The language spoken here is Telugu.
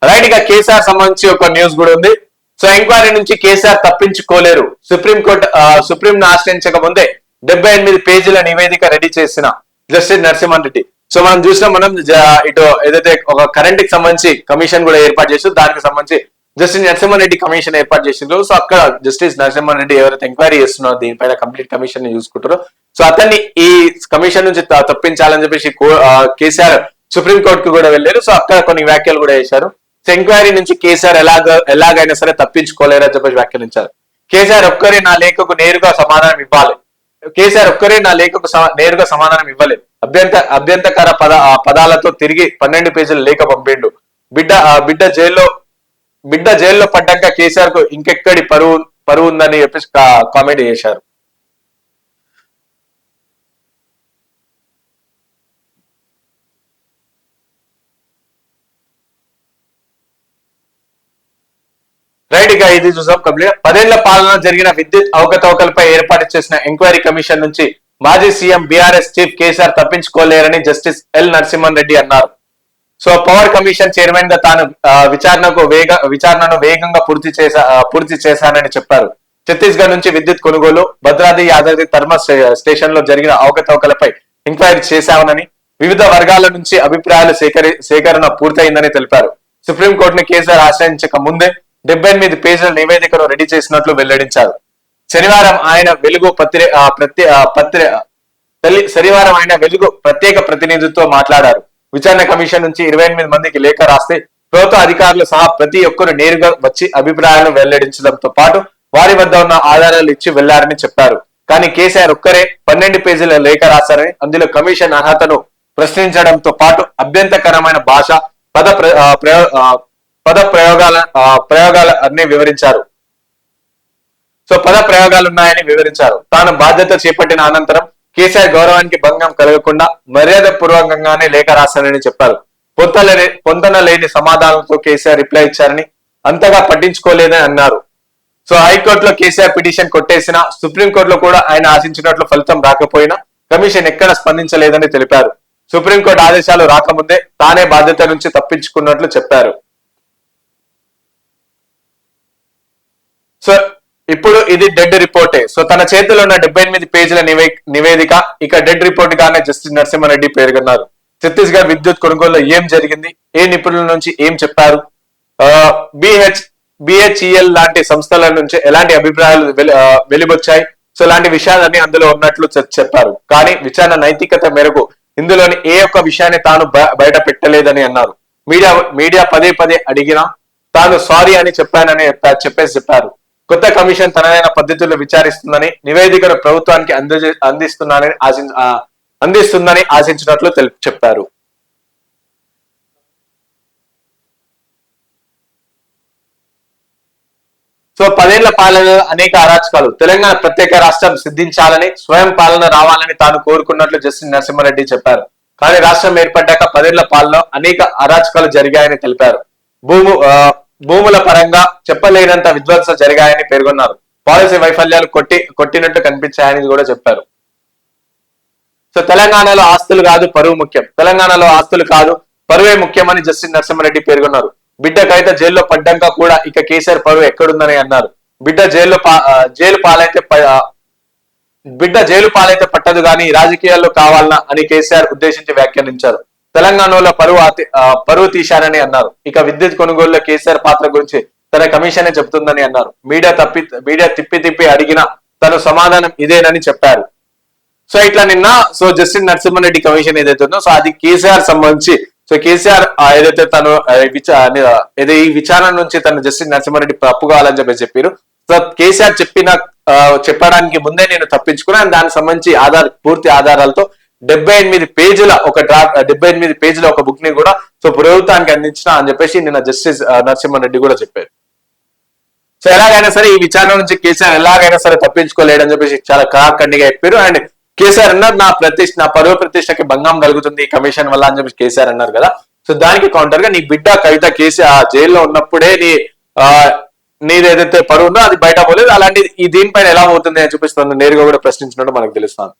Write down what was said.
రైట్ గా కేసీఆర్ సంబంధించి ఒక న్యూస్ కూడా ఉంది. సో ఎంక్వైరీ నుంచి కేసీఆర్ తప్పించుకోలేరు. సుప్రీంను ఆశ్రయించక ముందే 78 పేజీల నివేదిక రెడీ చేసిన జస్టిస్ నరసింహన్ రెడ్డి. సో మనం ఇటు ఏదైతే ఒక కరెంట్ కి సంబంధించి కమిషన్ కూడా ఏర్పాటు చేసి దానికి సంబంధించి జస్టిస్ నరసింహన్ రెడ్డి కమిషన్ ఏర్పాటు చేసిండ్రు. సో అక్కడ జస్టిస్ నరసింహన్ రెడ్డి ఎవరైతే ఎంక్వైరీ చేస్తున్నారో దీనిపైన కంప్లీట్ కమిషన్ చూసుకుంటారో సో అతన్ని ఈ కమిషన్ నుంచి తప్పించాలని చెప్పేసి కేసీఆర్ సుప్రీంకోర్టుకు కూడా వెళ్ళారు. సో అక్కడ కొన్ని వ్యాఖ్యలు కూడా చేశారు. సో ఎంక్వైరీ నుంచి కేసీఆర్ ఎలాగైనా సరే తప్పించుకోలేరని చెప్పేసి వ్యాఖ్యానించారు. కేసీఆర్ ఒక్కరే నా లేఖకు నేరుగా సమాధానం ఇవ్వాలి. కేసీఆర్ ఒక్కరే నా లేఖకు నేరుగా సమాధానం ఇవ్వలేదు. అభ్యంతకర పదాలతో తిరిగి 12 పేజీల లేఖ పంపిండు. బిడ్డ జైల్లో పడ్డాక కేసీఆర్ కు ఇంకెక్కడి పరువు ఉందని చెప్పేసి కామెంట్ చేశారు. రైట్ గా ఇది చూసాం కంప్లీట్. 10 ఏళ్ల పాలన జరిగిన విద్యుత్ అవకతవకలపై ఏర్పాటు చేసిన ఎంక్వైరీ కమిషన్ నుంచి మాజీ సీఎం బీఆర్ఎస్ చీఫ్ కేసీఆర్ తప్పించుకోలేరని జస్టిస్ ఎల్ నరసింహన్ రెడ్డి అన్నారు. సో పవర్ కమిషన్ చైర్మన్ గా తాను విచారణను వేగంగా పూర్తి చేశానని చెప్పారు. ఛత్తీస్గఢ్ నుంచి విద్యుత్ కొనుగోలు, భద్రాద్రి యాదాద్రి థర్మల్ స్టేషన్ లో జరిగిన అవకతవకలపై ఎంక్వైరీ చేశామని, వివిధ వర్గాల నుంచి అభిప్రాయాల సేకరణ పూర్తయిందని తెలిపారు. సుప్రీంకోర్టును కేసీఆర్ ఆశ్రయించక ముందే 78 పేజీల నివేదికను రెడీ చేసినట్లు వెల్లడించారు. శనివారం ఆయన వెలుగు ప్రత్యేక ప్రతినిధితో మాట్లాడారు. విచారణ కమిషన్ నుంచి 28 మందికి లేఖ రాస్తే ప్రభుత్వ అధికారులు సహా ప్రతి ఒక్కరు నేరుగా వచ్చి అభిప్రాయాలను వెల్లడించడంతో పాటు వారి వద్ద ఉన్న ఆధారాలు ఇచ్చి వెళ్లారని చెప్పారు. కానీ కేసీఆర్ ఒక్కరే 12 పేజీల లేఖ రాశారని, అందులో కమిషన్ అర్హతను ప్రశ్నించడంతో పాటు అభ్యంతరకరమైన భాష, ప్రయోగాలు అన్ని వివరించారు. సో ప్రయోగాలు ఉన్నాయని వివరించారు. తాను బాధ్యత చేపట్టిన అనంతరం కేసీఆర్ గౌరవానికి భంగం కలగకుండా మర్యాద పూర్వకంగానే లేఖ రాశారని చెప్పారు. పొందన లేని సమాధానంతో కేసీఆర్ రిప్లై ఇచ్చారని, అంతగా పట్టించుకోలేదని అన్నారు. సో హైకోర్టులో కేసీఆర్ పిటిషన్ కొట్టేసినా, సుప్రీంకోర్టులో కూడా ఆయన ఆశించినట్లు ఫలితం రాకపోయినా కమిషన్ ఎక్కడ స్పందించలేదని తెలిపారు. సుప్రీంకోర్టు ఆదేశాలు రాకముందే తానే బాధ్యత నుంచి తప్పించుకున్నట్లు చెప్పారు. సో ఇప్పుడు ఇది డెడ్ రిపోర్టే. సో తన చేతిలో ఉన్న 78 పేజీల నివేదిక ఇక డెడ్ రిపోర్ట్ గానే జస్టిస్ నరసింహారెడ్డి పేర్కొన్నారు. ఛత్తీస్గఢ్ విద్యుత్ కొనుగోలులో ఏం జరిగింది, ఏ నిపుణుల నుంచి ఏం చెప్పారు, బిహెచ్ఈఎల్ లాంటి సంస్థల నుంచి ఎలాంటి అభిప్రాయాలు వెలువచ్చాయి, సో ఇలాంటి విషయాలన్నీ అందులో ఉన్నట్లు చెప్పారు. కానీ విచారణ నైతికత మేరకు ఇందులోని ఏ ఒక్క విషయాన్ని తాను బయట పెట్టలేదని అన్నారు. మీడియా పదే అడిగినా తాను సారీ అని చెప్పానని చెప్పారు. కొత్త కమిషన్ తనదైన పద్ధతుల్లో విచారిస్తుందని, నివేదికను ప్రభుత్వానికి అందిస్తుందని ఆశించినట్లు చెప్పారు. సో 10 ఏళ్ల పాలన అనేక అరాచకాలు, తెలంగాణ ప్రత్యేక రాష్ట్రం సిద్ధించాలని, స్వయం పాలన రావాలని తాను కోరుకున్నట్లు జస్టిస్ నరసింహారెడ్డి చెప్పారు. కానీ రాష్ట్రం ఏర్పడ్డాక 10 ఏళ్ల పాలనలో అనేక అరాచకాలు జరిగాయని తెలిపారు. భూముల పరంగా చెప్పలేనంత విధ్వంసం జరిగాయని పేర్కొన్నారు. పాలసీ వైఫల్యాలు కొట్టినట్టు కనిపించాయని కూడా చెప్పారు. సో తెలంగాణలో ఆస్తులు కాదు పరువు ముఖ్యం, తెలంగాణలో ఆస్తులు కాదు పరువే ముఖ్యమని జస్టిస్ నరసింహారెడ్డి పేర్కొన్నారు. బిడ్డ కవిత జైల్లో పడ్డాక కూడా ఇక కేసీఆర్ పరువు ఎక్కడుందని అన్నారు. బిడ్డ జైలు పాలైతే పట్టదు గాని రాజకీయాల్లో కావాలనా అని కేసీఆర్ ఉద్దేశించి వ్యాఖ్యానించారు. తెలంగాణలో పరువు తీశారని అన్నారు. ఇక విద్యుత్ కొనుగోలులో కేసీఆర్ పాత్ర గురించి తన కమిషనే చెబుతుందని అన్నారు. మీడియా తిప్పి అడిగినా తన సమాధానం ఇదేనని చెప్పారు. సో ఇట్లా నిన్న జస్టిస్ నరసింహారెడ్డి కమిషన్ ఏదైతే ఉందో సో అది కేసీఆర్ సంబంధించి సో కేసీఆర్ ఏదైతే తను ఈ విచారణ నుంచి తను జస్టిస్ నరసింహారెడ్డి తప్పు కావాలని చెప్పారు. సో కేసీఆర్ చెప్పడానికి ముందే నేను తప్పించుకున్నాను. దానికి సంబంధించి పూర్తి ఆధారాలతో 78 పేజీల ఒక బుక్ ని కూడా సో ప్రభుత్వానికి అందించిన అని చెప్పేసి నిన్న జస్టిస్ నరసింహారెడ్డి కూడా చెప్పారు. సో ఎలాగైనా సరే ఈ విచారణ నుంచి కేసీఆర్ ఎలాగైనా సరే తప్పించుకోలేడని చెప్పేసి చాలా కరాఖండిగా చెప్పారు. అండ్ కేసీఆర్ అన్నారు నా పరువు ప్రతిష్టకి భంగం కలుగుతుంది ఈ కమిషన్ వల్ల అని చెప్పి కేసీఆర్ అన్నారు కదా. సో దానికి కౌంటర్ గా నీ బిడ్డ కవిత కేసీఆర్ జైల్లో ఉన్నప్పుడే నీదేదైతే పరువు ఉందో అది బయట పోలేదు, అలాంటి దీనిపైన ఎలా అవుతుంది అని చెప్పేసి నేరుగా కూడా ప్రశ్నించినట్టు మనకు తెలుస్తాను.